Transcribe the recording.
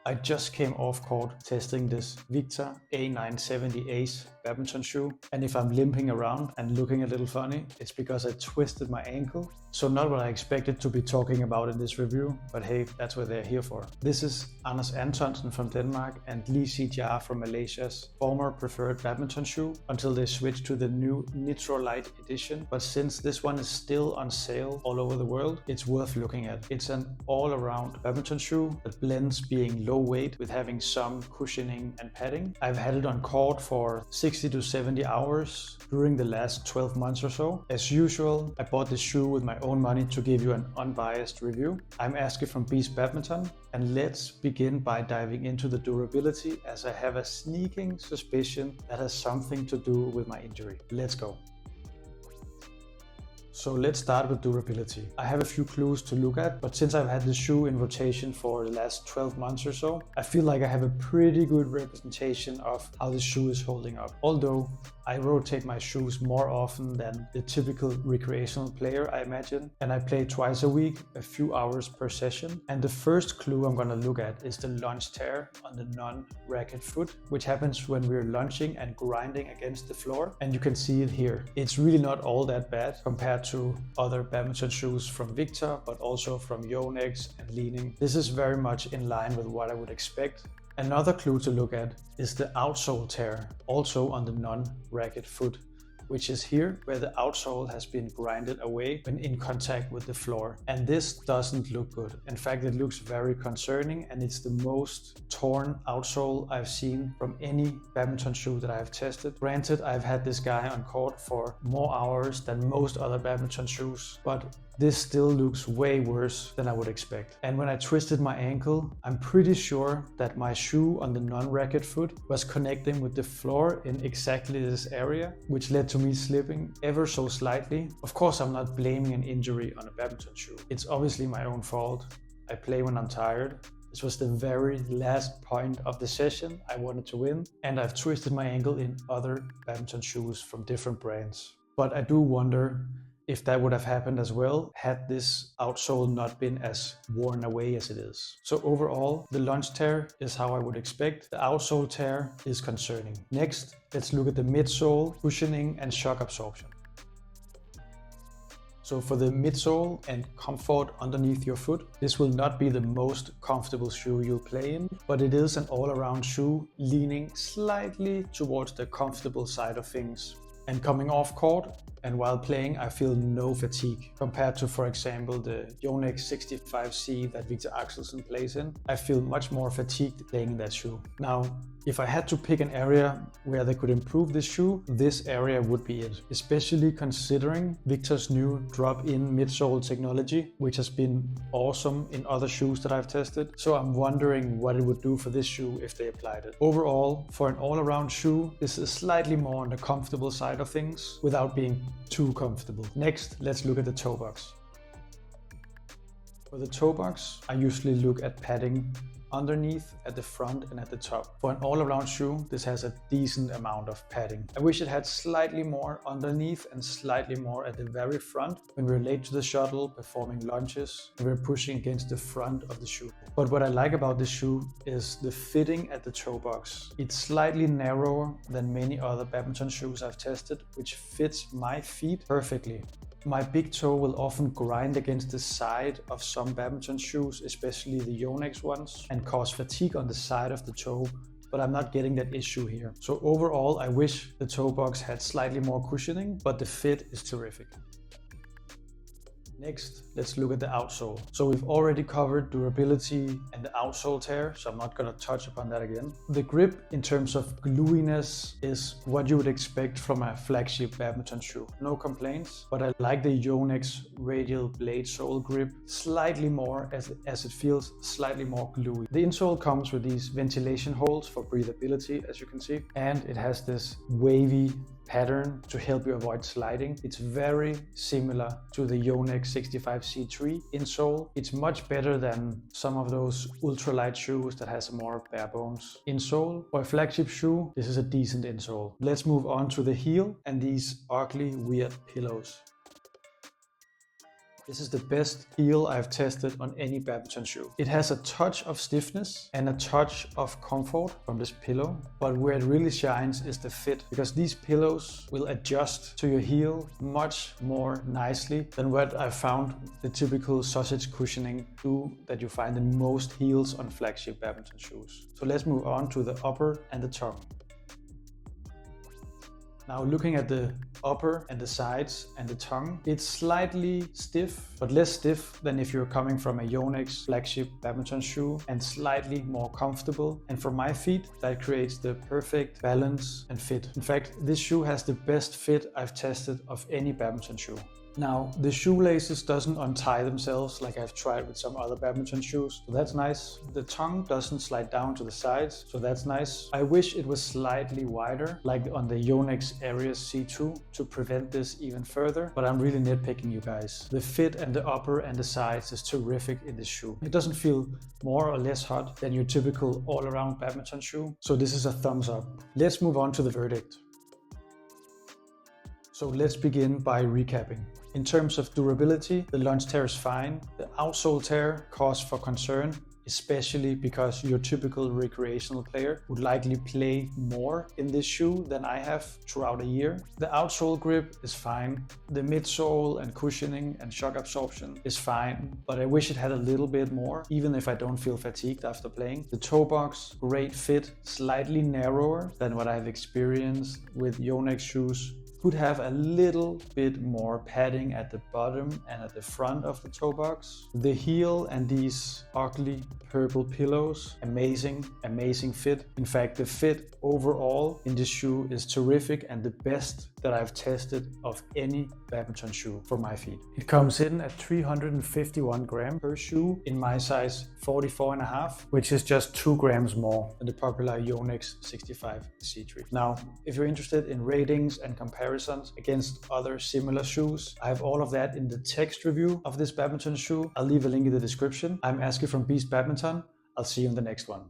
I just came off court testing this Victor A970 Ace badminton shoe, and if I'm limping around and looking a little funny, it's because I twisted my ankle. So not what I expected to be talking about in this review, but hey, that's what they're here for. This is Anders Antonsen from Denmark and Lee Sijia from Malaysia's former preferred badminton shoe until they switched to the new Nitro Light edition. But since this one is still on sale all over the world, it's worth looking at. It's an all-around badminton shoe that blends being low weight with having some cushioning and padding. I've had it on court for 60 to 70 hours during the last 12 months or so. As usual, I bought this shoe with my own money to give you an unbiased review. I'm Aske from Beast Badminton, and let's begin by diving into the durability, as I have a sneaking suspicion that has something to do with my injury. Let's go. So let's start with durability. I have a few clues to look at, but since I've had this shoe in rotation for the last 12 months or so, I feel like I have a pretty good representation of how this shoe is holding up. Although I rotate my shoes more often than the typical recreational player, I imagine, and I play twice a week, a few hours per session. And the first clue I'm going to look at is the lunge tear on the non-racket foot, which happens when we're lunging and grinding against the floor. And you can see it here. It's really not all that bad compared to other badminton shoes from Victor, but also from Yonex and Leaning. This is very much in line with what I would expect. Another clue to look at is the outsole tear, also on the non-racket foot, which is here where the outsole has been grinded away when in contact with the floor. And this doesn't look good. In fact, it looks very concerning, and it's the most torn outsole I've seen from any badminton shoe that I've tested. Granted, I've had this guy on court for more hours than most other badminton shoes, but this still looks way worse than I would expect. And when I twisted my ankle, I'm pretty sure that my shoe on the non-racket foot was connecting with the floor in exactly this area, which led to me slipping ever so slightly. Of course, I'm not blaming an injury on a badminton shoe. It's obviously my own fault. I play when I'm tired. This was the very last point of the session I wanted to win, and I've twisted my ankle in other badminton shoes from different brands. But I do wonder if that would have happened as well had this outsole not been as worn away as it is. So overall, the lunge tear is how I would expect. The outsole tear is concerning. Next, let's look at the midsole, cushioning and shock absorption. So for the midsole and comfort underneath your foot, this will not be the most comfortable shoe you'll play in, but it is an all-around shoe leaning slightly towards the comfortable side of things. And coming off court and while playing, I feel no fatigue compared to, for example, the Yonex 65C that Victor Axelsen plays in. I feel much more fatigued playing in that shoe. Now, if I had to pick an area where they could improve this shoe, this area would be it, especially considering Victor's new drop-in midsole technology, which has been awesome in other shoes that I've tested. So I'm wondering what it would do for this shoe if they applied it. Overall, for an all-around shoe, this is slightly more on the comfortable side of things without being too comfortable. Next, let's look at the toe box. For the toe box, I usually look at padding underneath, at the front and at the top. For an all-around shoe, this has a decent amount of padding. I wish it had slightly more underneath and slightly more at the very front when we're late to the shuttle, performing lunges, and we're pushing against the front of the shoe. But what I like about this shoe is the fitting at the toe box. It's slightly narrower than many other badminton shoes I've tested, which fits my feet perfectly. My big toe will often grind against the side of some badminton shoes, especially the Yonex ones, and cause fatigue on the side of the toe, but I'm not getting that issue here. So overall, I wish the toe box had slightly more cushioning, but the fit is terrific. Next, let's look at the outsole. So we've already covered durability and the outsole tear, so I'm not going to touch upon that again. The grip in terms of gluiness is what you would expect from a flagship badminton shoe. No complaints, but I like the Yonex radial blade sole grip slightly more as it feels slightly more gluey. The insole comes with these ventilation holes for breathability, as you can see, and it has this wavy pattern to help you avoid sliding. It's very similar to the Yonex 65C3 insole. It's much better than some of those ultralight shoes that has a more bare bones insole. For a flagship shoe, this is a decent insole. Let's move on to the heel and these ugly, weird pillows. This is the best heel I've tested on any badminton shoe. It has a touch of stiffness and a touch of comfort from this pillow, but where it really shines is the fit, because these pillows will adjust to your heel much more nicely than what I found the typical sausage cushioning do that you find in most heels on flagship badminton shoes. So let's move on to the upper and the tongue. Now looking at the upper and the sides and the tongue, it's slightly stiff, but less stiff than if you're coming from a Yonex flagship badminton shoe, and slightly more comfortable. And for my feet, that creates the perfect balance and fit. In fact, this shoe has the best fit I've tested of any badminton shoe. Now, the shoelaces doesn't untie themselves like I've tried with some other badminton shoes, so that's nice. The tongue doesn't slide down to the sides, so that's nice. I wish it was slightly wider, like on the Yonex Aries C2, to prevent this even further, but I'm really nitpicking, you guys. The fit and the upper and the sides is terrific in this shoe. It doesn't feel more or less hot than your typical all-around badminton shoe, so this is a thumbs up. Let's move on to the verdict. So let's begin by recapping. In terms of durability, the launch tear is fine. The outsole tear cause for concern, especially because your typical recreational player would likely play more in this shoe than I have throughout a year. The outsole grip is fine. The midsole and cushioning and shock absorption is fine, but I wish it had a little bit more, even if I don't feel fatigued after playing. The toe box, great fit, slightly narrower than what I've experienced with Yonex shoes. Could have a little bit more padding at the bottom and at the front of the toe box. The heel and these ugly purple pillows, amazing fit. In fact, the fit overall in this shoe is terrific and the best that I've tested of any badminton shoe for my feet. It comes in at 351 grams per shoe in my size 44.5, which is just 2 grams more than the popular Yonex 65 C3. Now, if you're interested in ratings and comparisons against other similar shoes, I have all of that in the text review of this badminton shoe. I'll leave a link in the description. I'm Aske from Beast Badminton. I'll see you in the next one.